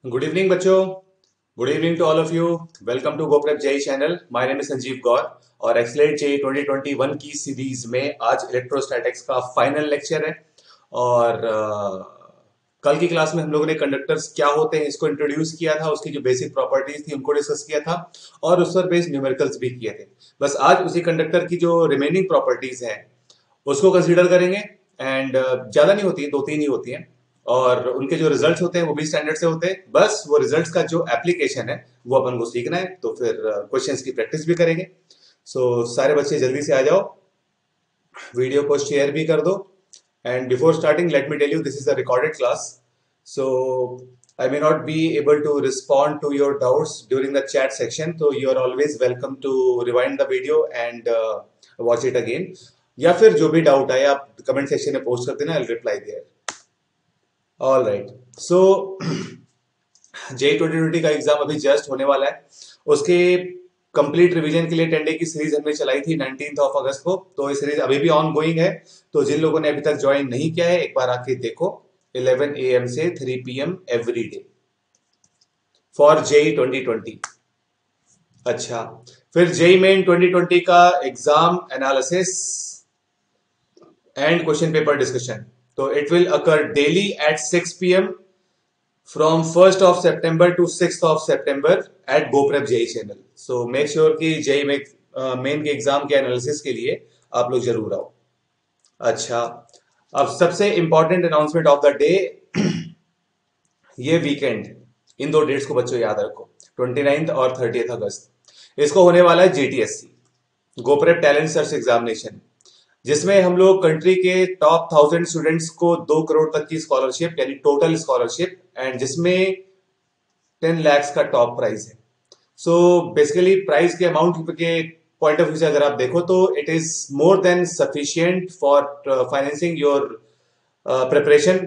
Good evening बच्चों। Good evening to all of you. Welcome to GoPrep JEE channel. My name is Sanjeev Gaur और एक्सलेट JEE 2021 की series में आज इलेक्ट्रोस्टैटिक्स का फाइनल लेक्चर है। और कल की क्लास में हम लोगों ने कंडक्टर्स क्या होते हैं इसको इंट्रोड्यूस किया था, उसकी जो बेसिक प्रॉपर्टीज थी उनको डिस्कस किया था और उस पर बेस्ड न्यूमेरिकल्स भी किए थे। बस आज उसी कंडक्टर की जो रिमेनिंग प्रॉपर्टीज हैं उसको कंसीडर करेंगे। एंड ज्यादा नहीं होती, दो तीन ही होती हैं और उनके जो रिजल्ट्स होते हैं वो भी स्टैंडर्ड से होते हैं। बस वो रिजल्ट्स का जो एप्लीकेशन है वो अपन को सीखना है, तो फिर क्वेश्चंस की प्रैक्टिस भी करेंगे। सारे बच्चे जल्दी से आ जाओ, वीडियो को शेयर भी कर दो। And before starting let me tell you this is a recorded class, so I may not be able to respond to your doubts during the chat section, so you are always welcome to rewind the video and watch it again. या फिर जो भी doubt आए आप comment section में post कर देना, I will reply there. All right, so JEE 2020 का एग्जाम अभी जस्ट होने वाला है। उसके कंप्लीट रिवीजन के लिए 10 डे की सीरीज हमने चलाई थी 19 ऑफ अगस्त को, तो ये सीरीज अभी भी ऑन गोइंग है। तो जिन लोगों ने अभी तक ज्वाइन नहीं किया है एक बार आके देखो, 11 AM से 3 PM every day for JEE 2020। अच्छा, फिर जेई मेन 2020 का exam analysis and question paper discussion, तो it will occur daily at 6 PM from 1st of September to 6th of September at GoPrep JEE channel. So make sure कि JEE में main के exam के analysis के लिए आप लोग जरूर आओ। अच्छा, अब सबसे important announcement of the day, ये वीकेंड इन दो डेट्स को बच्चों याद रखो, 29 और 30 अगस्त। इसको होने वाला है GTSC गोप्रेप टैलेंट सर्च एग्जामिनेशन, जिसमें हम लोग कंट्री के टॉप 1000 स्टूडेंट्स को 2 करोड़ तक की स्कॉलरशिप यानी टोटल स्कॉलरशिप, एंड जिसमें 10 लाख का टॉप प्राइस है। सो बेसिकली प्राइस के अमाउंट के पॉइंट ऑफ व्यू से अगर आप देखो तो it is more than sufficient for financing your preparation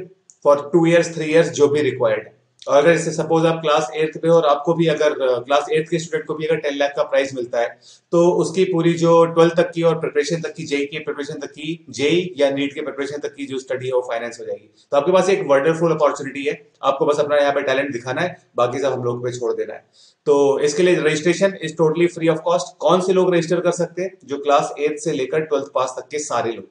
for 2 years 3 years जो भी रिक्वायर्ड है। और अगर जैसे सपोज आप क्लास 8th में और आपको भी अगर क्लास 8th के स्टूडेंट को भी अगर 10 लाख का प्राइस मिलता है, तो उसकी पूरी जो 12th तक की और प्रिपरेशन तक की, जेई की प्रिपरेशन तक की, जेई या नीट के प्रिपरेशन तक की जो स्टडी है वो फाइनेंस हो जाएगी। तो आपके पास एक वंडरफुल अपॉर्चुनिटी है, आपको बस अपना यहाँ पे टैलेंट दिखाना है, बाकी सब हम लोग पे छोड़ देना है। तो इसके लिए registration is totally free of cost. कौन से लोग रजिस्टर कर सकते हैं? जो क्लास 8 से लेकर 12th पास तक के सारे लोग,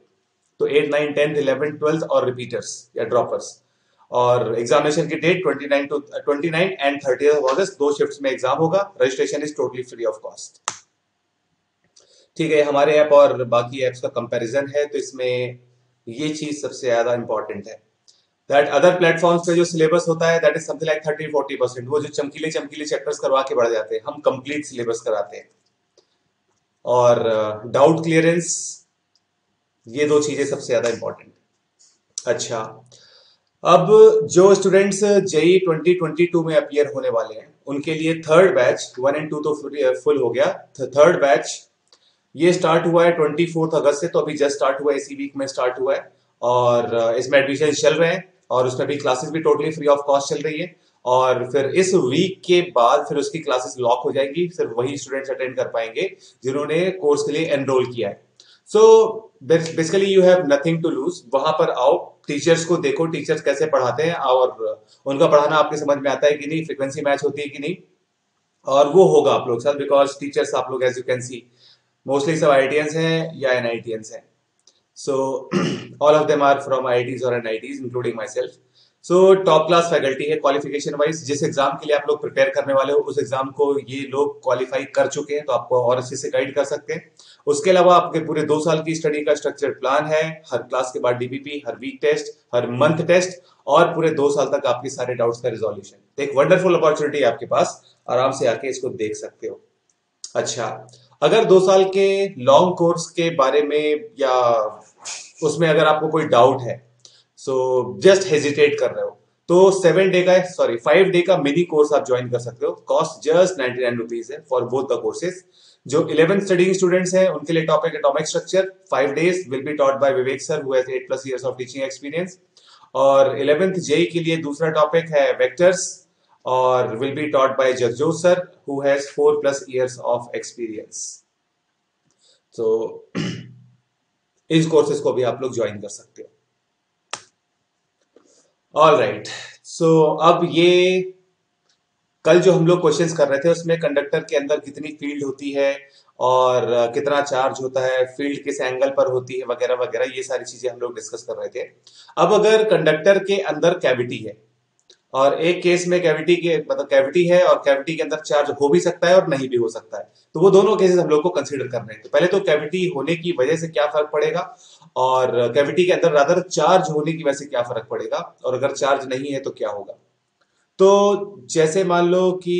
तो 8 9 10 11 12 और रिपीटर्स या ड्रॉपर्स। और एग्जामिनेशन की डेट 29 एंड 30 अगस्त, दो शिफ्ट्स में एग्जाम होगा। Registration is totally free of cost. ठीक है, हमारे ऐप और बाकी ऐप्स का कंपैरिजन है, तो इसमें ये चीज सबसे ज्यादा इंपॉर्टेंट है दैट अदर प्लेटफॉर्म्स पे जो सिलेबस होता है दैट इज समथिंग लाइक 30-40%, वो जो चमकीले चमकीले चैप्टर्स करवा के बढ़ जाते हैं, हम कंप्लीट सिलेबस कराते हैं। और डाउट क्लियरेंस, ये दो चीजें सबसे ज्यादा इंपॉर्टेंट। अच्छा, अब जो स्टूडेंट्स जेई 2022 में अपियर होने वाले हैं उनके लिए थर्ड बैच 1 एंड 2 तो फुल हो गया। थर्ड बैच ये स्टार्ट हुआ है 24 अगस्त से, तो अभी जस्ट स्टार्ट हुआ है, इसी वीक में स्टार्ट हुआ है। और इसमें एडमिशन चल रहे हैं और उसमें भी क्लासेस भी टोटली फ्री ऑफ कॉस्ट चल रही है। और फिर इस वीक के बाद फिर उसकी क्लासेस लॉक हो जाएगी, सिर्फ वही स्टूडेंट्स अटेंड कर पाएंगे जिन्होंने कोर्स के लिए एनरोल किया है। So basically you have nothing to lose, वहां पर आओ, टीचर्स को देखो, टीचर्स कैसे पढ़ाते हैं और उनका पढ़ाना आपके समझ में आता है कि नहीं, फ्रिक्वेंसी मैच होती है कि नहीं। और वो होगा आप लोग साथ, बिकॉज टीचर्स आप लोग as you can see mostly सब आईआईटियंस हैं या एनआईटियंस हैं। So all of them are from IITs और NITs including myself. So top class faculty है क्वालिफिकेशन वाइज। जिस एग्जाम के लिए आप लोग प्रिपेयर करने वाले हो उस एग्जाम को ये लोग क्वालिफाई कर चुके हैं, तो आपको और अच्छे से गाइड कर सकते हैं। उसके अलावा आपके पूरे 2 साल की स्टडी का स्ट्रक्चर प्लान है, हर क्लास के बाद डीपीपी, हर वीक टेस्ट, हर मंथ टेस्ट, और पूरे 2 साल तक आपके सारे डाउट्स का रिजोल्यूशन। एक वंडरफुल अपॉर्चुनिटी है आपके पास, आराम से आके इसको देख सकते हो। अच्छा, अगर 2 साल के लॉन्ग कोर्स के बारे में या उसमें अगर आपको कोई डाउट है, सो जस्ट हेजिटेट कर रहे हो, तो 7 डे का, सॉरी 5 डे का मिनी कोर्स आप ज्वाइन कर सकते हो। कॉस्ट जस्ट 99 रुपीज है फॉर बोथ द कोर्सेज। जो 11th स्टडीइंग स्टूडेंट्स हैं उनके लिए topic atomic structure 5 days will be taught by Vivek sir who has 8+ years of teaching experience. और 11th जेई के लिए दूसरा टॉपिक है वेक्टर्स और will be taught by Jagjot sir who has 4+ years of experience. तो इस कोर्सेज को भी आप लोग ज्वाइन कर सकते हो। ऑल राइट, सो अब ये कल जो हम लोग क्वेश्चंस कर रहे थे उसमें कंडक्टर के अंदर कितनी फील्ड होती है और कितना चार्ज होता है, फील्ड किस एंगल पर होती है, वगैरह वगैरह, ये सारी चीजें हम लोग डिस्कस कर रहे थे। अब अगर कंडक्टर के अंदर कैविटी है और एक केस में कैविटी के मतलब कैविटी है और कैविटी के अंदर चार्ज हो भी सकता है और नहीं भी हो सकता है, तो वो दोनों केसेस हम लोग को कंसीडर करने हैं। तो पहले तो कैविटी होने की वजह से क्या फर्क पड़ेगा और कैविटी के अंदर रादर चार्ज होने की वजह से क्या फर्क पड़ेगा, और अगर चार्ज नहीं है तो क्या होगा। तो जैसे मान लो कि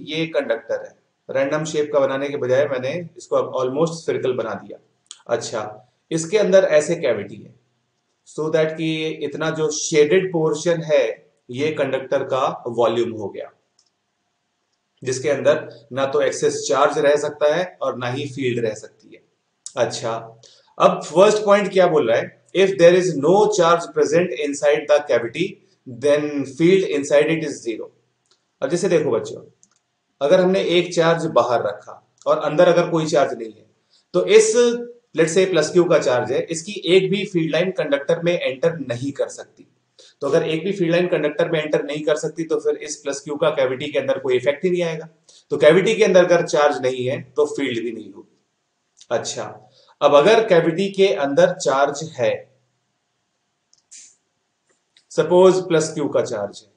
ये कंडक्टर है, रैंडम शेप का बनाने के बजाय मैंने इसको ऑलमोस्ट स्फेरिकल बना दिया। अच्छा, इसके अंदर ऐसे कैविटी है सो दैट कि इतना जो शेडेड पोर्शन है ये कंडक्टर का वॉल्यूम हो गया, जिसके अंदर ना तो एक्सेस चार्ज रह सकता है और ना ही फील्ड रह सकती है। अच्छा, अब फर्स्ट पॉइंट क्या बोल रहा है, if there is no charge present inside the cavity then field inside it is zero. अब जैसे देखो बच्चों, अगर हमने एक चार्ज बाहर रखा और अंदर अगर कोई चार्ज नहीं है, तो इस लेट से प्लस क्यू का चार्ज है, इसकी एक भी फील्ड लाइन कंडक्टर में एंटर नहीं कर सकती। तो अगर एक भी फील्ड लाइन कंडक्टर में एंटर नहीं कर सकती तो फिर इस प्लस क्यू का कैविटी के अंदर कोई इफेक्ट ही नहीं आएगा। तो कैविटी के अंदर अगर चार्ज नहीं है तो फील्ड भी नहीं होगी। अच्छा, अब अगर कैविटी के अंदर चार्ज है, सपोज प्लस क्यू का चार्ज है,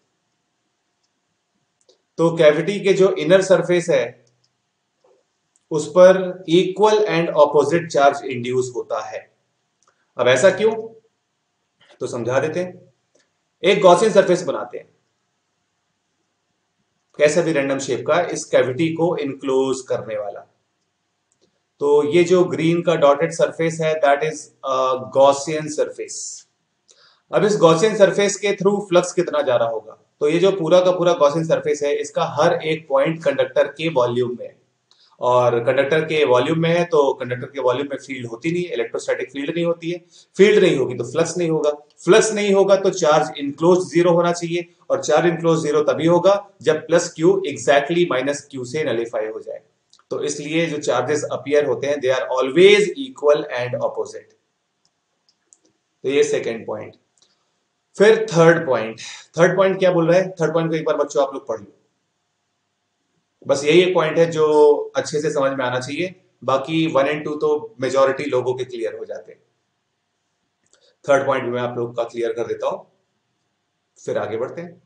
तो कैविटी के जो इनर सरफेस है उस पर equal and opposite charge induce होता है। अब ऐसा क्यों, तो समझा देते हैं। एक गॉसियन सरफेस बनाते हैं, कैसा भी रैंडम शेप का, इस कैविटी को इनक्लोज करने वाला। तो ये जो ग्रीन का डॉटेड सरफेस है दैट इज गॉसियन सरफेस। अब इस गॉसियन सरफेस के थ्रू फ्लक्स कितना जा रहा होगा, तो ये जो पूरा का पूरा गॉसियन सरफेस है इसका हर एक पॉइंट कंडक्टर के वॉल्यूम में है, और कंडक्टर के वॉल्यूम में है तो कंडक्टर के वॉल्यूम में फील्ड होती नहीं है, इलेक्ट्रोस्टैटिक फील्ड नहीं होती है। फील्ड नहीं होगी तो फ्लक्स नहीं होगा, फ्लक्स नहीं होगा तो चार्ज इनक्लोज जीरो होना चाहिए, और चार्ज इनक्लोज जीरो तभी होगा जब plus Q exactly minus Q से नलीफाई हो जाए। तो इसलिए जो चार्जेस अपीयर होते हैं they are always equal and opposite. तो ये सेकेंड पॉइंट। फिर थर्ड पॉइंट, थर्ड पॉइंट क्या बोल रहा है, थर्ड पॉइंट को एक बार बच्चों आप लोग पढ़ लो। बस यही एक पॉइंट है जो अच्छे से समझ में आना चाहिए, बाकी 1 और 2 तो मेजोरिटी लोगों के क्लियर हो जाते हैं। थर्ड पॉइंट भी मैं आप लोगों का क्लियर कर देता हूं, फिर आगे बढ़ते हैं।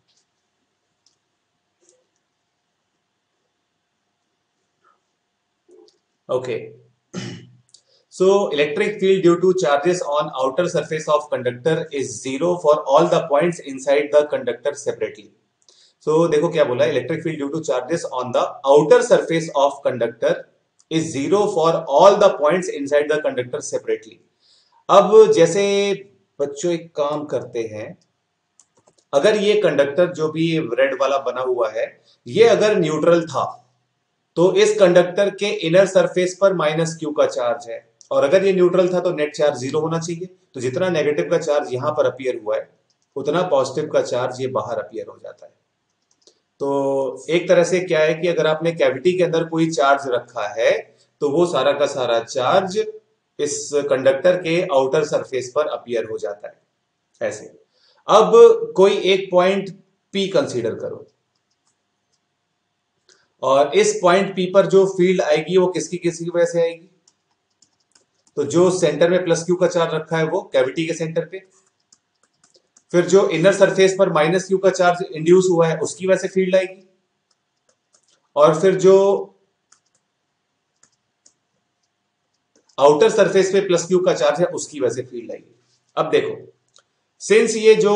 Okay, so electric field due to charges on outer surface of conductor is zero for all the points inside the conductor separately. So देखो क्या बोला, electric field due to charges on the outer surface of conductor is zero for all the points inside the conductor separately. अब जैसे बच्चों एक काम करते हैं, अगर ये कंडक्टर जो भी रेड वाला बना हुआ है ये अगर न्यूट्रल था तो इस कंडक्टर के इनर सरफेस पर माइनस क्यू का चार्ज है, और अगर ये न्यूट्रल था तो नेट चार्ज जीरो होना चाहिए। तो जितना नेगेटिव का चार्ज यहां पर अपीयर हुआ है उतना पॉजिटिव का चार्ज ये बाहर अपीयर हो जाता है। तो एक तरह से क्या है कि अगर आपने कैविटी के अंदर कोई चार्ज रखा है तो वो सारा का सारा चार्ज इस कंडक्टर के आउटर सरफेस पर अपीयर हो जाता है ऐसे। अब कोई एक पॉइंट पी कंसीडर करो, और इस पॉइंट पी पर जो फील्ड आएगी वो किसकी किसकी वजह से आएगी, तो जो सेंटर में प्लस क्यू का चार्ज रखा है वो कैविटी के सेंटर पे, फिर जो इनर सरफेस पर माइनस क्यू का चार्ज इंड्यूस हुआ है उसकी वजह से फील्ड आएगी, और फिर जो आउटर सरफेस पे प्लस क्यू का चार्ज है उसकी वजह से फील्ड आएगी। अब देखो, सिंस ये जो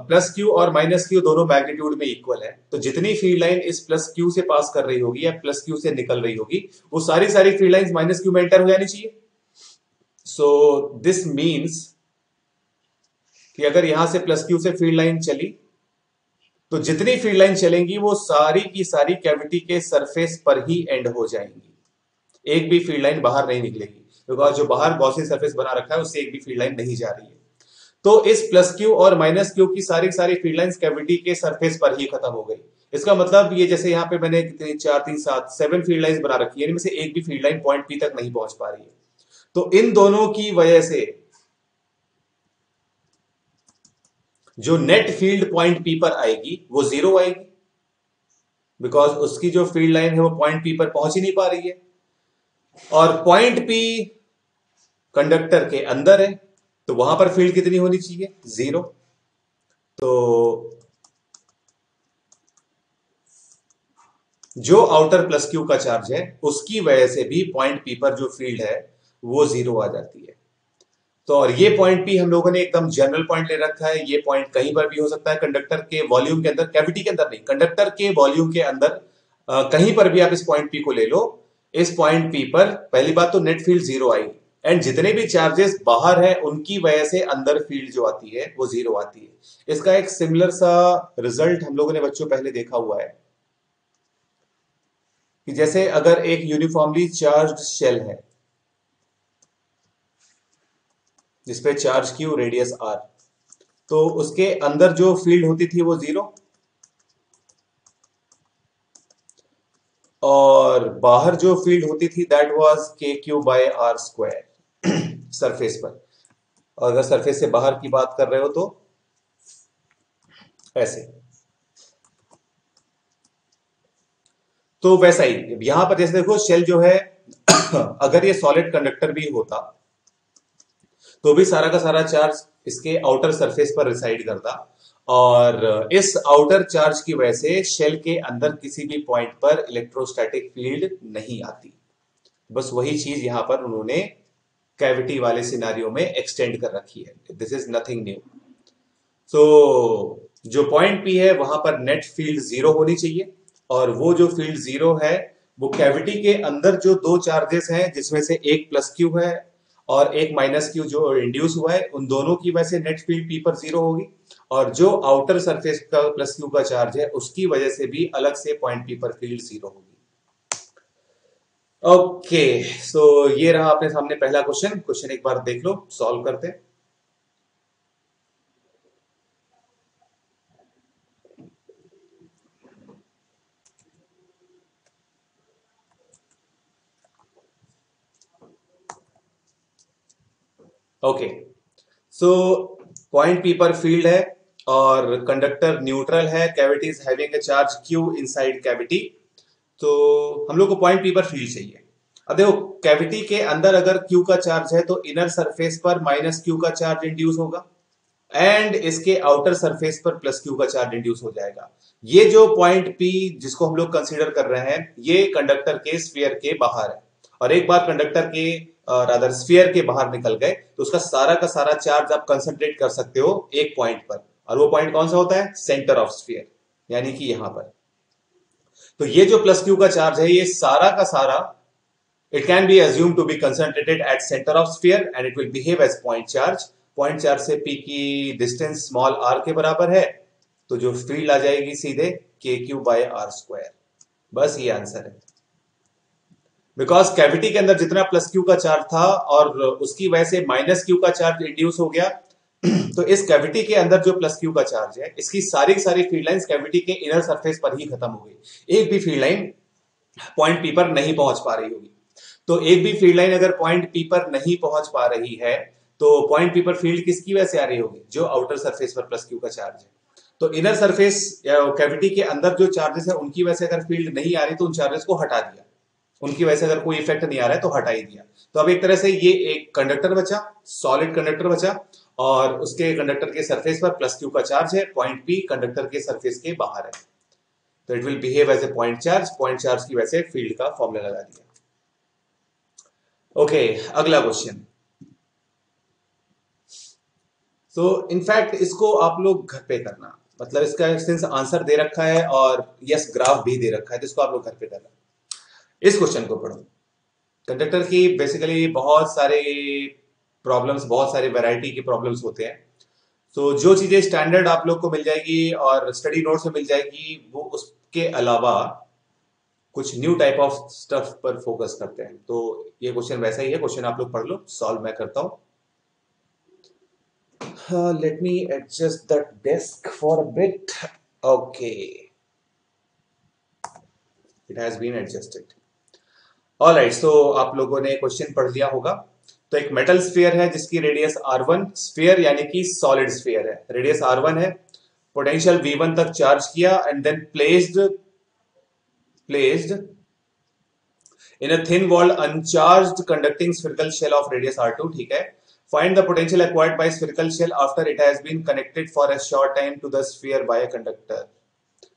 प्लस क्यू और माइनस क्यू दोनों मैग्नीट्यूड में इक्वल है, तो जितनी फील्ड लाइन इस प्लस क्यू से पास कर रही होगी या प्लस क्यू से निकल रही होगी वो सारी सारी फील्ड लाइन माइनस क्यू में एंटर हो जानी चाहिए। सो दिस मीन्स कि अगर यहां से प्लस क्यू से फील्ड लाइन चली तो जितनी फील्ड लाइन चलेंगी वो सारी की सारी कैविटी के सरफेस पर ही एंड हो जाएंगी, एक भी फील्ड लाइन बाहर नहीं निकलेगी, बिकॉज जो बाहर गॉसियन सरफेस बना रखा है उससे एक भी फील्ड लाइन नहीं जा रही है। तो इस प्लस क्यू और माइनस क्यू की सारी सारी फील्ड लाइंस कैविटी के सरफेस पर ही खत्म हो गई। इसका मतलब ये जैसे यहाँ पे मैंने कितनी 4 3 7 7 फील्ड लाइंस बना रखी है, इनमें से एक भी फील्ड लाइन पॉइंट पी तक नहीं पहुंच पा रही है। तो इन दोनों की वजह से जो नेट फील्ड पॉइंट पी पर आएगी वो जीरो आएगी। बिकॉज उसकी जो फील्ड लाइन है वो पॉइंट पी पर पहुंच ही नहीं पा रही है, और पॉइंट पी कंडक्टर के अंदर है, तो वहां पर फील्ड कितनी होनी चाहिए? 0। तो जो आउटर प्लस क्यू का चार्ज है उसकी वजह से भी पॉइंट पी पर जो फील्ड है वो 0 आ जाती है। तो और ये पॉइंट पी हम लोगों ने एकदम जनरल पॉइंट ले रखा है, ये पॉइंट कहीं पर भी हो सकता है कंडक्टर के वॉल्यूम के अंदर, कैविटी के अंदर नहीं, कंडक्टर के वॉल्यूम के अंदर कहीं पर भी आप इस पॉइंट पी को ले लो। इस पॉइंट पी पर पहली बात तो नेट फील्ड 0 आएगी, एंड जितने भी चार्जेस बाहर है उनकी वजह से अंदर फील्ड जो आती है वो 0 आती है। इसका एक सिमिलर सा रिजल्ट हम लोगों ने बच्चों पहले देखा हुआ है कि जैसे अगर एक यूनिफॉर्मली चार्ज्ड शेल है जिसपे चार्ज क्यू रेडियस आर, तो उसके अंदर जो फील्ड होती थी वो 0, और बाहर जो फील्ड होती थी that was K Q by R square surface पर। और अगर सरफेस से बाहर की बात कर रहे हो तो ऐसे। तो वैसा ही यहां पर जैसे देखो शेल जो है अगर ये सॉलिड कंडक्टर भी होता तो भी सारा का सारा चार्ज इसके आउटर सरफेस पर रिसाइड करता, और इस आउटर चार्ज की वजह से शेल के अंदर किसी भी पॉइंट पर इलेक्ट्रोस्टैटिक फील्ड नहीं आती। बस वही चीज यहां पर उन्होंने कैविटी वाले सिनारियो में एक्सटेंड कर रखी है। This is nothing new. So जो पॉइंट पी है वहां पर नेट फील्ड 0 होनी चाहिए, और वो जो फील्ड 0 है वो कैविटी के अंदर जो दो चार्जेस हैं जिसमें से एक प्लस क्यू है और एक माइनस क्यू जो इंड्यूस हुआ है, उन दोनों की वजह से नेट फील्ड पी पर 0 होगी, और जो आउटर सरफेस का प्लस क्यू का चार्ज है उसकी वजह से भी अलग से पॉइंट पी पर फील्ड 0 होगी। ओके, सो ये रहा अपने सामने पहला क्वेश्चन। क्वेश्चन एक बार देख लो, सॉल्व करते हैं। ओके, सो पॉइंट पी पर फील्ड है और कंडक्टर न्यूट्रल है, cavity is having a charge Q inside cavity. तो हम लोग को पॉइंट पी पर फील्ड चाहिए। अब देखो कैविटी के अंदर अगर क्यू का चार्ज है तो इनर सरफेस पर माइनस क्यू का चार्ज इंड्यूस होगा, एंड इसके आउटर सरफेस पर प्लस क्यू का चार्ज इंड्यूस हो जाएगा। ये जो पॉइंट पी जिसको हम लोग कंसीडर कर रहे हैं ये कंडक्टर के स्फीयर के बाहर है, और एक बार कंडक्टर के रादर स्फीयर के बाहर निकल गए तो उसका सारा का सारा चार्ज आप कंसंट्रेट कर सकते हो एक पॉइंट पर, और वो पॉइंट कौन सा होता है? सेंटर ऑफ स्फीयर, यानी कि यहां पर। तो ये जो प्लस क्यू का चार्ज है ये सारा का सारा it can be assumed to be concentrated at center of sphere and it will behave as point charge। point charge से p की डिस्टेंस स्मॉल r के बराबर है, तो जो फील्ड आ जाएगी सीधे के क्यू बाय आर स्क्वायर। बस ये आंसर है। बिकॉज कैविटी के अंदर जितना प्लस क्यू का चार्ज था और उसकी वजह से माइनस क्यू का चार्ज इंड्यूस हो गया तो इस कैविटी के अंदर जो प्लस क्यू का चार्ज है इसकी सारी की सारी फील्ड लाइंस कैविटी के इनर सरफेस पर ही खत्म हो गई। एक भी फील्ड लाइन पॉइंट पी पर नहीं पहुंच पा रही होगी। तो एक भी फील्ड लाइन अगर पॉइंट पी पर नहीं पहुंच पा रही है तो पॉइंट पी पर फील्ड किसकी वजह से आ रही होगी? जो आउटर सरफेस पर प्लस क्यू का चार्ज है। तो इनर सरफेस या कैविटी के अंदर जो चार्जेस है उनकी वजह से अगर फील्ड नहीं आ रही तो उन चार्जेस को हटा दिया, उनकी वजह से अगर कोई इफेक्ट नहीं आ रहा है तो हटा ही दिया। तो अब एक तरह से ये एक कंडक्टर बचा, सॉलिड कंडक्टर बचा, और उसके कंडक्टर के सरफेस पर प्लस क्यू का चार्ज है, पॉइंट पी कंडक्टर के सरफेस के बाहर है, तो it will behave as a point charge. Point charge की वजह से फील्ड का फॉर्मूला लगा दिया। ओके, अगला क्वेश्चन। सो इनफैक्ट इसको आप लोग घर पे करना, मतलब इसका सिंस आंसर दे रखा है और यस ग्राफ भी दे रखा है तो इसको आप लोग घर पे करना। इस क्वेश्चन को पढ़ो। कंडक्टर की बेसिकली बहुत सारे प्रॉब्लम्स, बहुत सारे वैरायटी के प्रॉब्लम्स होते हैं। तो जो चीजें स्टैंडर्ड आप लोग को मिल जाएगी और स्टडी नोट्स में मिल जाएगी वो उसके अलावा कुछ न्यू टाइप ऑफ स्टफ पर फोकस करते हैं। तो ये क्वेश्चन वैसा ही है, क्वेश्चन आप लोग पढ़ लो, सॉल्व मैं करता हूं। Let me adjust the desk for a bit. Okay, it has been adjusted. Alright, so आप लोगों ने क्वेश्चन पढ़ लिया होगा। तो एक मेटल स्फीयर है जिसकी रेडियस r1, स्फीयर यानी कि सॉलिड स्फीयर है, रेडियस r1 है, पोटेंशियल v1 तक चार्ज किया and then placed placed in a thin walled uncharged conducting spherical shell of radius r2, ठीक है. Find the potential acquired by spherical shell after it has been connected for a short time to the sphere by a conductor.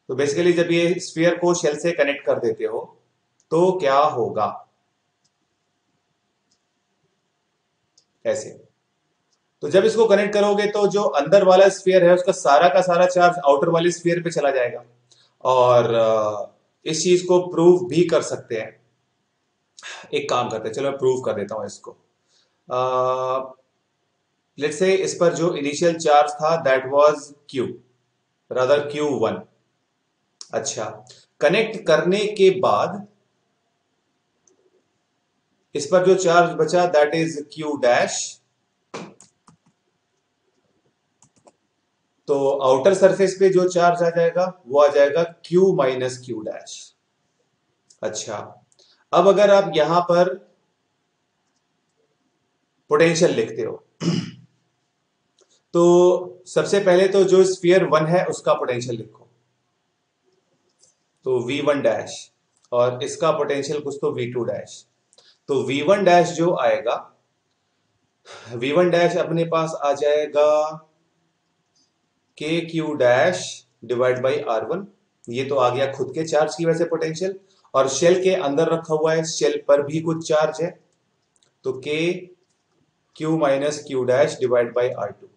तो basically जब ये sphere को shell से connect कर देते हो तो क्या होगा, ऐसे. तो जब इसको कनेक्ट करोगे तो जो अंदर वाला स्फीयर है उसका सारा का सारा चार्ज आउटर वाले स्फीयर पे चला जाएगा. और इस चीज को प्रूव भी कर सकते हैं. एक काम करते हैं, चलो मैं प्रूव कर देता हूं इसको. लेट्स से इस पर जो इनिशियल चार्ज था that was Q, rather Q1. अच्छा, कनेक्ट करने के बाद इस पर जो चार्ज बचा दैट इज Q डैश. तो आउटर सरफेस पे जो चार्ज आ जाएगा वो आ जाएगा Q माइनस Q डैश. अच्छा, अब अगर आप यहां पर पोटेंशियल लिखते हो तो सबसे पहले तो जो स्फीयर 1 है उसका पोटेंशियल लिखो, तो V1 डैश, और इसका पोटेंशियल कुछ तो V2 डैश. तो V1 डैश जो आएगा, V1 डैश अपने पास आ जाएगा KQ dash divide by R1. ये तो आ गया खुद के चार्ज की वजह से पोटेंशियल, और शेल के अंदर रखा हुआ है, शेल पर भी कुछ चार्ज है, तो KQ minus Q dash divide by R2.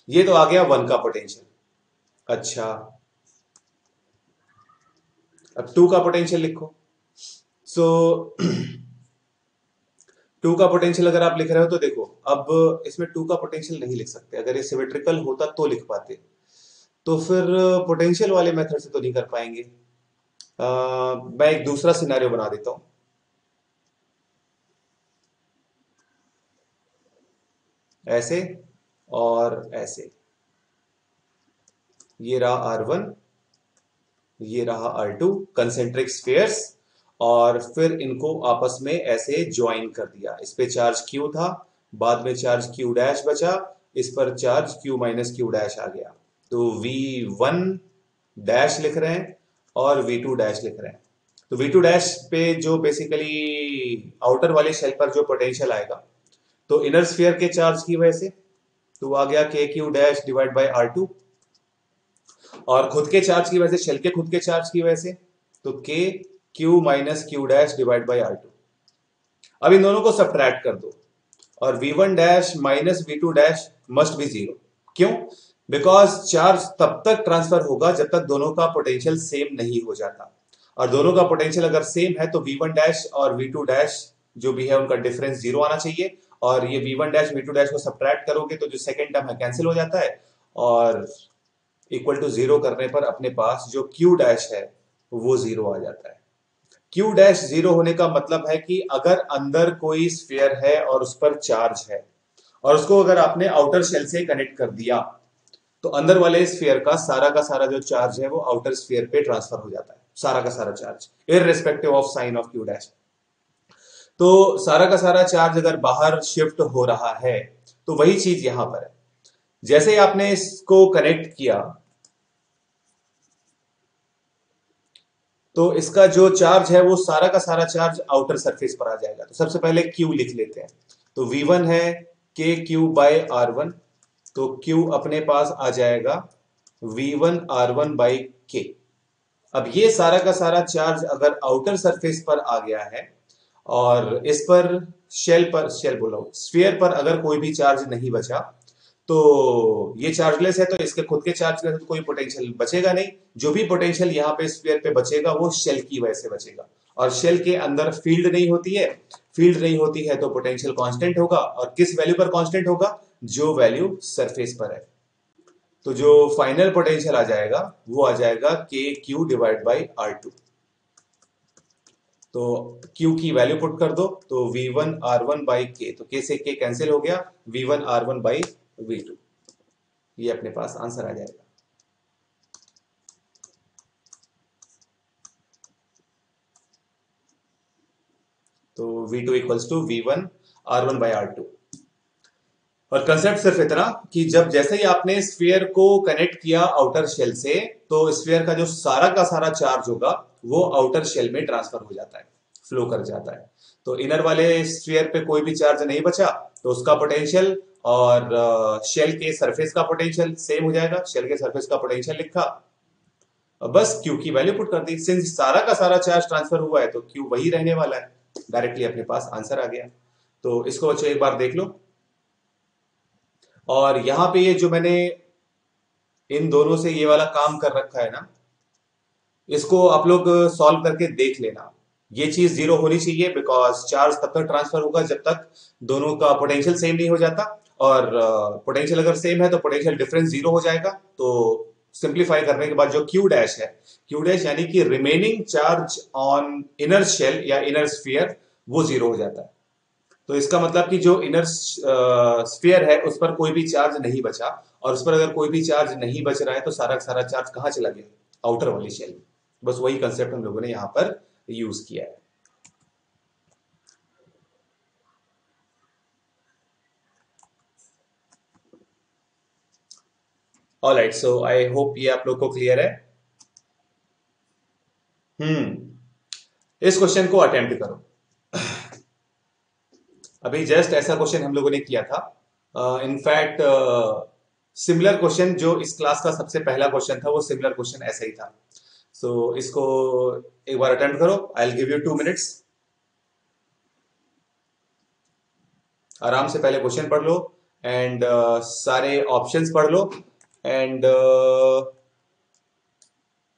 ये तो आ गया 1 का पोटेंशियल. अच्छा, अब 2 का पोटेंशियल लिखो. सो 2 का पोटेंशियल अगर आप लिख रहे हो तो देखो, अब इसमें 2 का पोटेंशियल नहीं लिख सकते. अगर ये सिमेट्रिकल होता तो लिख पाते, तो फिर पोटेंशियल वाले मेथड से तो नहीं कर पाएंगे. मैं एक दूसरा सिनेरियो बना देता हूं. ऐसे और ऐसे, ये रहा R1, ये रहा R2 कंसेंट्रिक स्फीयर्स, और फिर इनको आपस में ऐसे ज्वाइन कर दिया. इस पे चार्ज Q था, बाद में चार्ज Q डैश बचा, इस पर charge Q minus Q dash आ गया. तो V1 डैश लिख रहे हैं और V2 डैश लिख रहे हैं. तो V2 डैश पे जो बेसिकली आउटर वाले शेल पर जो पोटेंशियल आएगा, तो इनर स्फीयर के चार्ज की वजह से तो आ गया KQ dash divide by R2, और खुद के चार्ज की वजह से, शेल के खुद के चार्ज की वजह से, तो KQ minus Q dash divide by R2. अब इन दोनों को सब्ट्रैक्ट कर दो, और V1 dash minus V2 dash must be 0. क्यों? बिकॉज चार्ज तब तक ट्रांसफर होगा जब तक दोनों का पोटेंशियल सेम नहीं हो जाता, और दोनों का पोटेंशियल अगर सेम है तो V1 डैश और V2 डैश जो भी है उनका डिफरेंस 0 आना चाहिए, और ये V1 डैश V2 डैश को सब्ट्रैक्ट करोगे तो जो सेकेंड टर्म है कैंसिल हो जाता है, और इक्वल टू 0 करने पर अपने पास जो Q डैश है वो 0 आ जाता है. Q डैश 0 होने का मतलब है कि अगर अंदर कोई स्फीयर है और उस पर चार्ज है, और उसको अगर आपने आउटर शेल से कनेक्ट कर दिया, तो अंदर वाले स्फीयर का सारा जो चार्ज है वो आउटर स्फीयर पे ट्रांसफर हो जाता है, सारा का सारा charge, irrespective of sine of Q dash. तो सारा का सारा चार्ज अगर बाहर शिफ्ट हो रहा है, तो वही चीज यहां पर है. जैसे ही आपने इसको कनेक्ट किया तो इसका जो चार्ज है वो सारा का सारा चार्ज आउटर सरफेस पर आ जाएगा. तो सबसे पहले Q लिख लेते हैं. तो V1 है KQ बाय R1, तो Q अपने पास आ जाएगा V1 R1 बाई K. अब ये सारा का सारा चार्ज अगर आउटर सरफेस पर आ गया है, और इस पर शेल बोलो स्फीयर पर अगर कोई भी चार्ज नहीं बचा, तो ये चार्जलेस है, तो इसके खुद के चार्ज का तो कोई पोटेंशियल बचेगा नहीं. जो भी पोटेंशियल यहाँ पे स्फीयर पे बचेगा वो शेल की वजह से बचेगा, और शेल के अंदर फील्ड नहीं होती है. फील्ड नहीं होती है तो पोटेंशियल कांस्टेंट होगा, और किस वैल्यू पर कांस्टेंट होगा? जो वैल्यू सरफेस पर है. तो जो फाइनल पोटेंशियल आ जाएगा वो आ जाएगा KQ डिवाइड बाई R2. तो Q की वैल्यू पुट कर दो, तो V1 R1 बाई K, तो K से K कैंसिल हो गया, V1 R1 बाई V2. ये अपने पास आंसर आ जाएगा. तो V2 equals to V1 R1 by R2. और कंसेप्ट सिर्फ इतना कि जब जैसे ही आपने स्फीयर को कनेक्ट किया आउटर शेल से, तो स्फीयर का जो सारा का सारा चार्ज होगा वो आउटर शेल में ट्रांसफर हो जाता है, फ्लो कर जाता है। तो इनर वाले स्फीयर पे कोई भी चार्ज नहीं बचा, तो उसका पोटेंशियल और शेल के सरफेस का पोटेंशियल सेम हो जाएगा। शेल के सरफेस का पोटेंशियल लिखा, बस क्यू की वैल्यू पुट कर दी। सिंस सारा का सारा चार्ज ट्रांसफर हुआ है तो क्यू वही रहने वाला है, डायरेक्टली अपने पास आंसर आ गया। तो इसको बच्चों एक बार देख लो। और यहां पे ये जो मैंने इन दोनों से ये वाला काम कर रखा है ना, इसको आप लोग सॉल्व करके देख लेना। ये चीज जीरो होनी चाहिए, बिकॉज चार्ज तब तक ट्रांसफर होगा जब तक दोनों का पोटेंशियल सेम नहीं हो जाता। और पोटेंशियल अगर सेम है तो पोटेंशियल डिफरेंस जीरो हो जाएगा। तो सिंप्लीफाई करने के बाद जो क्यू डैश है, क्यू डैश यानी कि remaining charge on inner shell या इनर स्फीयर, वो जीरो हो जाता है। तो इसका मतलब कि जो इनर स्फीयर है उस पर कोई भी चार्ज नहीं बचा, और उस पर अगर कोई भी चार्ज नहीं बच रहा है तो सारा का सारा चार्ज कहाँ चला गया, आउटर वाली शेल में। बस वही कंसेप्ट हम लोगों ने यहां पर यूज किया है। ऑलराइट, सो आई होप ये आप लोग को क्लियर है। इस क्वेश्चन को अटेम्प्ट करो। अभी जस्ट ऐसा क्वेश्चन हम लोगों ने किया था। इनफैक्ट सिमिलर क्वेश्चन जो इस क्लास का सबसे पहला क्वेश्चन था, वो सिमिलर क्वेश्चन ऐसा ही था। सो इसको एक बार अटेम्प्ट करो। I will give you 2 minutes. आराम से पहले क्वेश्चन पढ़ लो, एंड सारे ऑप्शंस पढ़ लो, and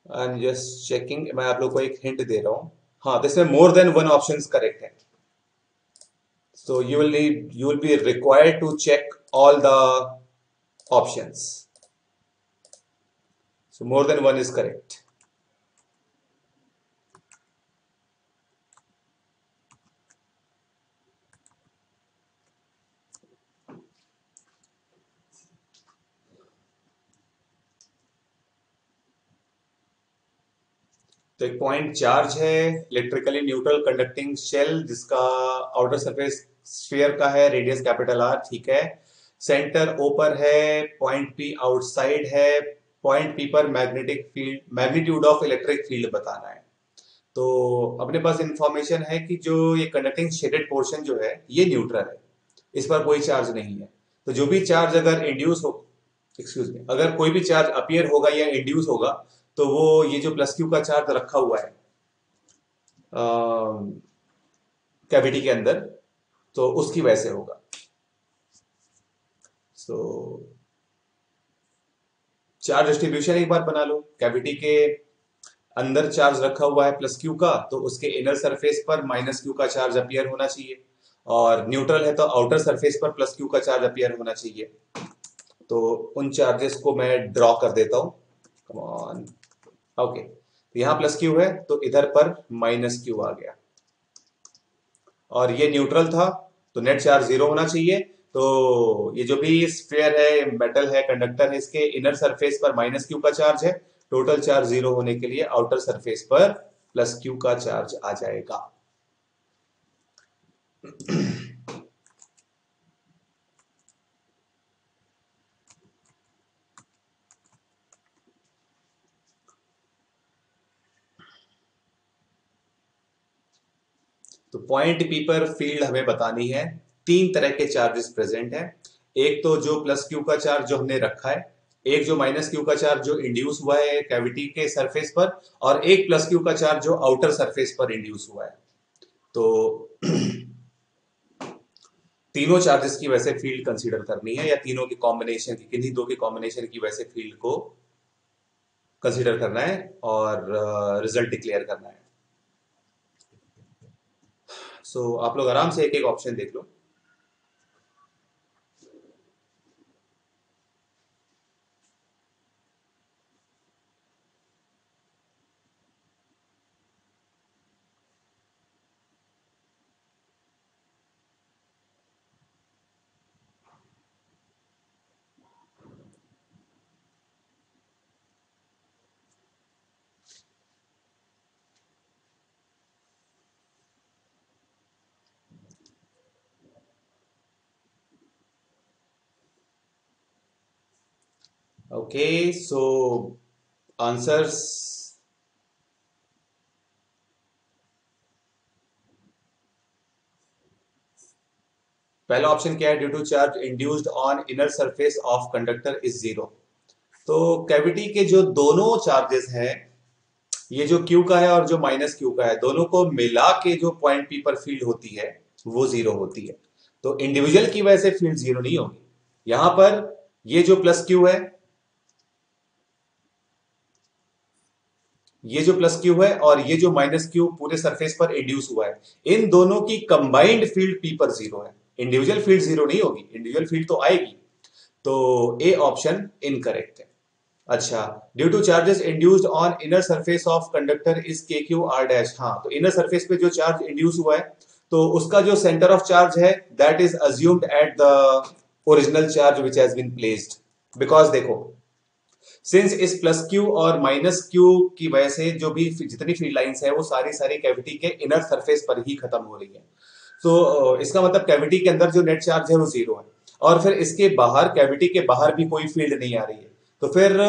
I am just checking. मैं आप लोग को एक हिंट दे रहा हूं। हाँ, इसमें more than one options correct है। So you will be required to check all the options. So more than one is correct. तो एक पॉइंट चार्ज है, इलेक्ट्रिकली न्यूट्रल कंडक्टिंग शेल, जिसका आउटर सरफेस स्फीयर का है, रेडियस कैपिटल आर, ठीक है। Centre O पर है, पॉइंट पी आउटसाइड है, पॉइंट पी पर magnetic field, magnitude of electric field बताना है। तो अपने पास इंफॉर्मेशन है कि जो ये कंडक्टिंग शेडेड पोर्शन जो है ये न्यूट्रल है, इस पर कोई चार्ज नहीं है। तो जो भी चार्ज अगर इंड्यूस हो, एक्सक्यूज मी, अगर कोई भी चार्ज अपीयर होगा या इंड्यूस होगा, तो वो ये जो प्लस क्यू का चार्ज रखा हुआ है कैविटी के अंदर, तो उसकी वजह से होगा। सो चार्ज डिस्ट्रीब्यूशन एक बार बना लो। कैविटी के अंदर चार्ज रखा हुआ है प्लस क्यू का, तो उसके इनर सरफेस पर माइनस क्यू का चार्ज अपीयर होना चाहिए। और न्यूट्रल है तो आउटर सरफेस पर प्लस क्यू का चार्ज अपीयर होना चाहिए। तो उन चार्जेस को मैं ड्रॉ कर देता हूं। Come on. ओके, तो यहां प्लस क्यू है तो इधर पर माइनस क्यू आ गया, और ये न्यूट्रल था तो नेट चार्ज जीरो होना चाहिए। तो ये जो भी स्फीयर है, मेटल है, कंडक्टर है, इसके इनर सरफेस पर माइनस क्यू का चार्ज है। टोटल चार्ज जीरो होने के लिए आउटर सरफेस पर प्लस क्यू का चार्ज आ जाएगा। तो पॉइंट पी पर फील्ड हमें बतानी है। तीन तरह के चार्जेस प्रेजेंट हैं। एक तो जो प्लस क्यू का चार्ज जो हमने रखा है, एक जो माइनस क्यू का चार्ज जो इंड्यूस हुआ है कैविटी के सरफेस पर, और एक प्लस क्यू का चार्ज जो आउटर सरफेस पर इंड्यूस हुआ है। तो तीनों चार्जेस की वैसे फील्ड कंसीडर करनी है, या तीनों की कॉम्बिनेशन की, किन्हीं दो की कॉम्बिनेशन की वैसे फील्ड को कंसीडर करना है और रिजल्ट डिक्लेयर करना है। सो आप लोग आराम से एक एक ऑप्शन देख लो। ओके, सो आंसर्स पहला ऑप्शन क्या है, due to charge induced on inner surface of conductor is zero. तो कैविटी के जो दोनों चार्जेस हैं, ये जो क्यू का है और जो माइनस क्यू का है, दोनों को मिला के जो पॉइंट पी पर फील्ड होती है वो जीरो होती है। तो इंडिविजुअल की वजह से फील्ड जीरो नहीं होगी। यहां पर ये जो प्लस क्यू है, ये जो प्लस क्यू है और ये जो माइनस क्यू पूरे सरफेस पर इंड्यूस हुआ है, इन दोनों की कंबाइंड फील्ड पी पर जीरो है। इंडिविजुअल फील्ड जीरो नहीं होगी, इंडिविजुअल फील्ड तो आएगी। तो ए ऑप्शन इनकरेक्ट है। अच्छा, due to charges induced on inner surface of conductor is के क्यू आर डैश। हाँ, तो इनर सरफेस पे जो चार्ज इंड्यूस हुआ है, तो उसका जो सेंटर ऑफ चार्ज है that is assumed at the original charge which has been placed. Because देखो, सिंस इस प्लस क्यू और माइनस क्यू की वजह से जो भी जितनी फील्ड लाइंस है वो सारी सारी कैविटी के इनर सरफेस पर ही खत्म हो रही है। तो इसका मतलब कैविटी के अंदर जो नेट चार्ज है वो जीरो है, और फिर इसके बाहर, कैविटी के बाहर भी कोई फील्ड नहीं आ रही है। तो फिर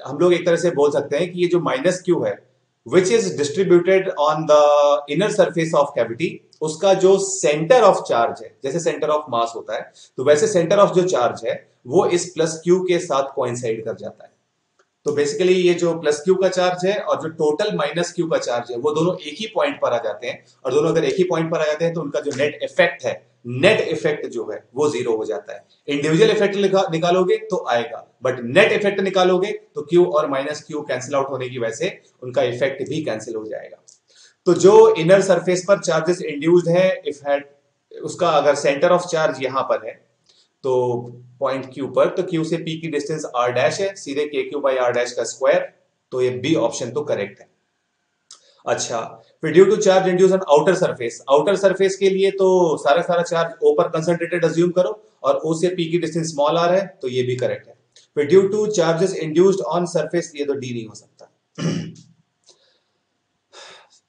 हम लोग एक तरह से बोल सकते हैं कि ये जो माइनस क्यू है which is distributed on the inner surface of cavity, उसका जो सेंटर ऑफ चार्ज है, जैसे सेंटर ऑफ मास होता है, तो वैसे सेंटर ऑफ जो चार्ज है वो इस प्लस क्यू के साथ कोइंसाइड कर जाता है। तो बेसिकली ये जो प्लस क्यू का चार्ज है और जो टोटल माइनस क्यू का चार्ज है वो दोनों एक ही पॉइंट पर आ जाते हैं, और दोनों अगर एक ही पॉइंट पर आ जाते हैं तो उनका जो नेट इफेक्ट है, नेट इफेक्ट जो है वो जीरो हो जाता है। इंडिविजुअल इफेक्ट निकालोगे तो आएगा, बट नेट इफेक्ट निकालोगे तो क्यू और माइनस क्यू कैंसिल आउट होने की वजह से उनका इफेक्ट भी कैंसिल हो जाएगा। तो जो इनर सरफेस पर चार्जेस इंड्यूस्ड है, इफेक्ट उसका अगर सेंटर ऑफ चार्ज यहां पर है तो पॉइंट क्यू पर, तो क्यू से पी की डिस्टेंस आर डैश है, सीधे के क्यू बाई आर डैश का स्क्वायर। तो ये बी ऑप्शन तो करेक्ट है। अच्छा, फिर due to charge induce on outer surface, outer surface के लिए तो सारा सारा चार्ज ओ पर कंसंट्रेटेड अज्यूम करो, और ओ से पी की डिस्टेंस स्मॉल आर है, तो ये भी करेक्ट है। फिर due to charges induced on surface, ये तो डी नहीं हो सकता।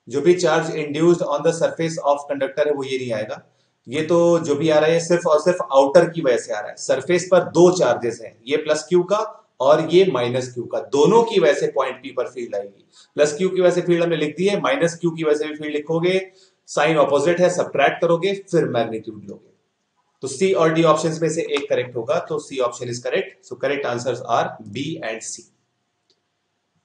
जो भी charge induced on the surface of conductor है वो ये नहीं आएगा। ये तो जो भी आ रहा है सिर्फ और सिर्फ आउटर की वजह से आ रहा है। सरफेस पर दो चार्जेस हैं, ये प्लस क्यू का और ये माइनस क्यू का, दोनों की वजह से पॉइंट पी पर फील्ड आएगी। प्लस क्यू की वजह से फील्ड हमने लिख दी है, माइनस क्यू की वजह से भी फील्ड लिखोगे, साइन ऑपोजिट है, सब्ट्रैक्ट करोगे, फिर मैग्नीट्यूड लोगे। तो सी और डी ऑप्शंस में से एक करेक्ट होगा, तो C option is correct. So correct answers are B and C.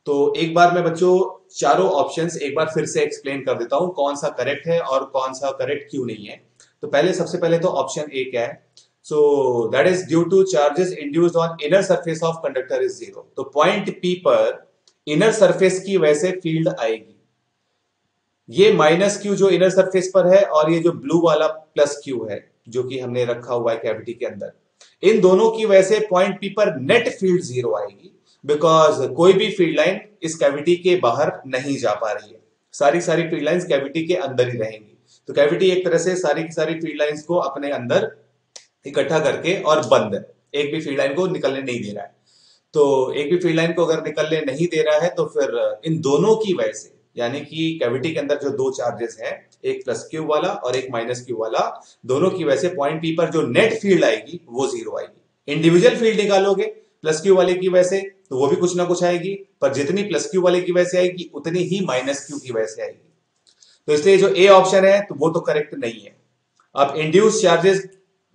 तो एक बार मैं बच्चों चारों ऑप्शंस एक बार फिर से एक्सप्लेन कर देता हूं, कौन सा करेक्ट है और कौन सा करेक्ट क्यों नहीं है। तो पहले सबसे पहले तो ऑप्शन ए क्या है, so that is due to charges induced on inner surface of conductor is zero. तो पॉइंट पी पर इनर सरफेस की वजह से फील्ड आएगी। ये माइनस क्यू जो इनर सरफेस पर है और ये जो ब्लू वाला प्लस क्यू है जो कि हमने रखा हुआ है कैविटी के अंदर, इन दोनों की वजह से पॉइंट पी पर नेट फील्ड जीरो आएगी, बिकॉज कोई भी फील्ड लाइन इस कैविटी के बाहर नहीं जा पा रही है। सारी सारी फील्ड लाइंस कैविटी के अंदर ही रहेंगी। तो कैविटी एक तरह से सारी की सारी फील्ड लाइंस को अपने अंदर इकट्ठा करके और बंद है, एक भी फील्ड लाइन को निकलने नहीं दे रहा है। तो एक भी फील्ड लाइन को अगर निकलने नहीं दे रहा है तो फिर इन दोनों की वजह से, यानी कि कैविटी के अंदर जो दो चार्जेस हैं, एक प्लस क्यू वाला और एक माइनस क्यू वाला, दोनों की वजह से पॉइंट पी पर जो नेट फील्ड आएगी वो जीरो आएगी। इंडिविजुअल फील्ड निकालोगे प्लस क्यू वाले की वजह से तो वो भी कुछ ना कुछ आएगी, पर जितनी प्लस क्यू वाले की वजह से आएगी उतनी ही माइनस क्यू की वजह से आएगी। तो इसलिए जो ए ऑप्शन है तो वो तो करेक्ट नहीं है। अब इंड्यूस चार्जेस,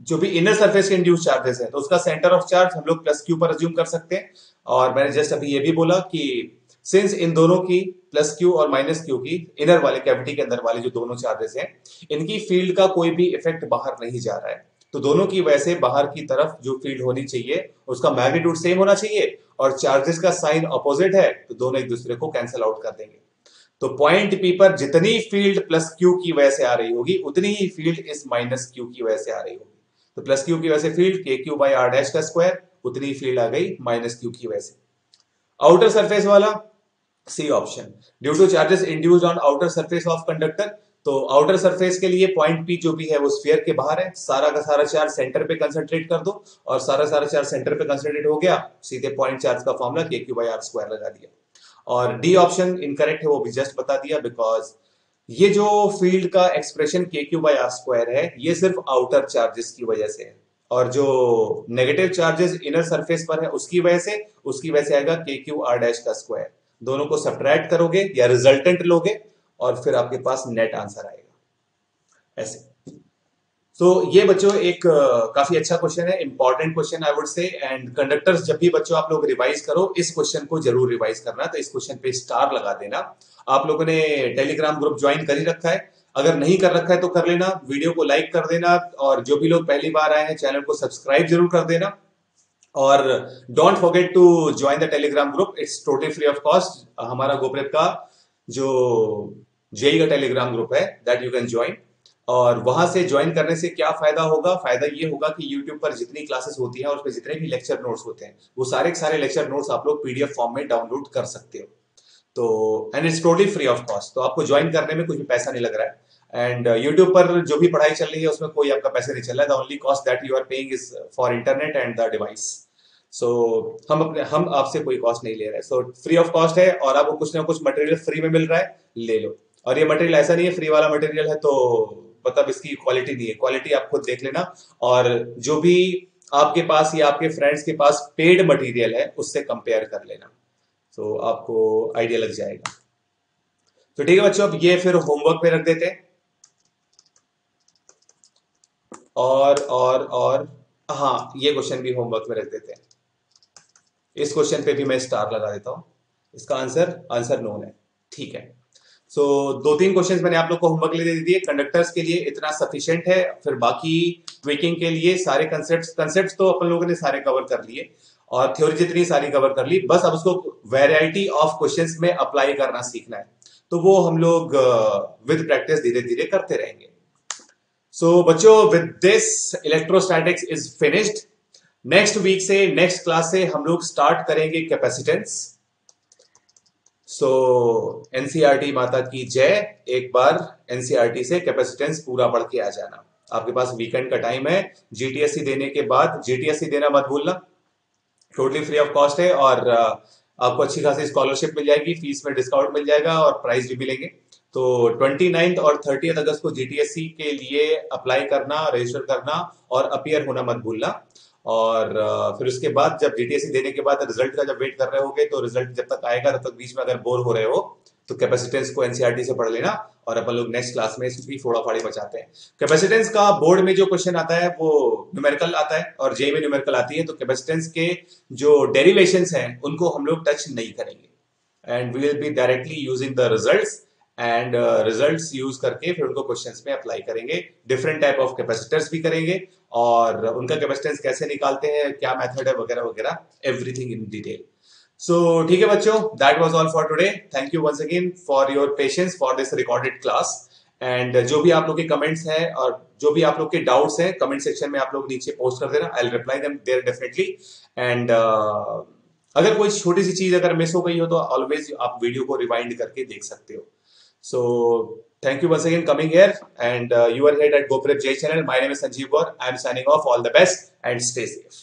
जो भी इनर सरफेस के इंड्यूस चार्जेस है, तो उसका सेंटर ऑफ चार्ज हम लोग प्लस क्यू पर अज्यूम कर सकते हैं। और मैंने जस्ट अभी ये भी बोला कि सिंस इन दोनों की, प्लस क्यू और माइनस क्यू की, इनर वाले कैविटी के अंदर वाले जो दोनों चार्जेस हैं, इनकी फील्ड का कोई भी इफेक्ट बाहर नहीं जा रहा है, तो दोनों की वजह से बाहर की तरफ जो फील्ड होनी चाहिए उसका मैग्नीट्यूड सेम होना चाहिए, और चार्जेस का साइन अपोजिट है तो दोनों एक दूसरे को कैंसिल आउट कर देंगे। तो पॉइंट पी पर जितनी फील्ड प्लस क्यू की वजह से आ रही होगी उतनी ही फील्ड इस माइनस क्यू की वजह से आ रही होगी। तो प्लस क्यू की वजह से फील्ड के क्यू बाई आर डैश का स्क्वायर, उतनी फील्ड आ गई माइनस क्यू की वजह से। आउटर सरफेस वाला C option, due to charges induced on outer surface of conductor. तो आउटर सरफेस के लिए पॉइंट पी जो भी है वो स्फीयर के बाहर है, सारा का सारा चार्ज सेंटर पे कंसंट्रेट कर दो, और सारा सारा चार्ज सेंटर पे कंसंट्रेट हो गया, सीधे पॉइंट चार्ज का फॉर्मूला के क्यू बाई आर स्क्वायर लगा दिया। और डी ऑप्शन इनकरेक्ट है, वो भी जस्ट बता दिया, बिकॉज ये जो फील्ड का एक्सप्रेशन के क्यू बाई आर स्क्वायर है ये सिर्फ आउटर चार्जेस की वजह से है, और जो नेगेटिव चार्जेस इनर सरफेस पर है उसकी वजह से आएगा के क्यू आर डैश का स्क्वायर। दोनों को सब्ट्रैक्ट करोगे या रिजल्टेंट लोगे और फिर आपके पास नेट आंसर आएगा ऐसे। सो ये बच्चों एक काफी अच्छा क्वेश्चन है, important question I would say. And conductors, जब भी बच्चों आप लोग रिवाइज करो, इस क्वेश्चन को जरूर रिवाइज करना। तो इस क्वेश्चन पे स्टार लगा देना। आप लोगों ने टेलीग्राम ग्रुप ज्वाइन कर ही रखा है, अगर नहीं कर रखा है तो कर लेना, वीडियो को लाइक कर देना, और जो भी लोग पहली बार आए हैं चैनल को सब्सक्राइब जरूर कर देना। और don't forget to join the Telegram group, it's totally free of cost. हमारा गोप्रेप का जो जेई का टेलीग्राम ग्रुप है, दैट यू कैन ज्वाइन। और वहां से ज्वाइन करने से क्या फायदा होगा? फायदा ये होगा कि यूट्यूब पर जितनी क्लासेस होती हैं और उसमें जितने भी लेक्चर नोट्स होते हैं, वो सारे के सारे लेक्चर नोट्स आप लोग पीडीएफ फॉर्म में डाउनलोड कर सकते हो। तो and it's totally free of cost, तो आपको ज्वाइन करने में कुछ भी पैसा नहीं लग रहा है। एंड यूट्यूब पर जो भी पढ़ाई चल रही है उसमें कोई आपका पैसे नहीं चल रहा है। The only cost that you are paying is for internet and the device. सो हम आपसे कोई कॉस्ट नहीं ले रहे हैं, सो फ्री ऑफ कॉस्ट है। और आपको कुछ ना कुछ मटेरियल फ्री में मिल रहा है, ले लो। और ये मटेरियल ऐसा नहीं है फ्री वाला मटेरियल है तो मतलब इसकी क्वालिटी नहीं है, क्वालिटी आप खुद देख लेना। और जो भी आपके पास या आपके फ्रेंड्स के पास पेड मटेरियल है उससे कंपेयर कर लेना, तो आपको आइडिया लग जाएगा। तो ठीक है बच्चों, अब ये फिर होमवर्क पे रख देते हैं। और हाँ, ये क्वेश्चन भी होमवर्क में रख देते हैं। इस क्वेश्चन पे भी मैं स्टार लगा देता हूं। इसका आंसर नोन है। ठीक है। सो दो तीन क्वेश्चंस मैंने आप लोग को होमवर्क ले दे दिए। कंडक्टर्स के लिए इतना सफिशिएंट है, फिर बाकी ट्विकिंग के लिए सारे कंसेप्ट्स तो अपन लोगों ने सारे कवर कर लिए, और थ्योरी जितनी सारी कवर कर ली। बस अब उसको वैरायटी ऑफ क्वेश्चंस में अप्लाई करना सीखना है, तो वो हम लोग विद प्रैक्टिस धीरे धीरे करते रहेंगे। सो बच्चों, with this electrostatics is finished. Next week से, नेक्स्ट क्लास से हम लोग स्टार्ट करेंगे कैपेसिटेंस। सो एनसीईआरटी माता की जय। एक बार एनसीईआरटी से कैपेसिटेंस पूरा पढ़ के आ जाना। आपके पास वीकेंड का टाइम है, जीटीएससी देने के बाद, जीटीएससी देना मत भूलना, टोटली फ्री ऑफ कॉस्ट है। और आपको अच्छी खासी स्कॉलरशिप मिल जाएगी, फीस में डिस्काउंट मिल जाएगा और प्राइज भी मिलेंगे। तो 29 और 30 अगस्त को जीटीएससी के लिए अप्लाई करना, रजिस्टर करना और अपीयर होना मत भूलना। और फिर उसके बाद जब जीटीएससी देने के बाद रिजल्ट का जब वेट कर रहे होगे, तो रिजल्ट जब तक आएगा तब तक बीच में अगर बोर हो रहे हो तो कैपेसिटेंस को एनसीईआरटी से पढ़ लेना, और अपन लोग नेक्स्ट क्लास में इसकी फोड़ा फाड़ी बचाते हैं। कैपेसिटेंस का बोर्ड में जो क्वेश्चन आता है वो न्यूमेरिकल आता है और जेई में न्यूमेरिकल आती है, तो कैपेसिटेंस के जो डेरिवेशंस हैं उनको हम लोग टच नहीं करेंगे। And we will be directly using the results, and results use करके फिर उनको क्वेश्चंस में अप्लाई करेंगे। डिफरेंट टाइप ऑफ कैपेसिटर्स भी करेंगे, और उनका कैपेसिटेंस कैसे निकालते हैं, क्या मेथड है, वगैरह वगैरह, एवरीथिंग इन डिटेल। सो ठीक है बच्चों, that was all for today. Thank you once again for your patience for this recorded class. And जो भी आप लोग के कमेंट्स हैं और जो भी आप लोग के डाउट्स हैं, कमेंट सेक्शन में आप लोग नीचे पोस्ट कर देना, I will reply them there definitely. And अगर कोई छोटी सी चीज अगर मिस हो गई हो तो ऑलवेज आप वीडियो को रिवाइंड करके देख सकते हो। So thank you once again coming here, and you are here at GoPrep J channel. My name is Sanjeev Gaur. I am signing off. All the best and stay safe.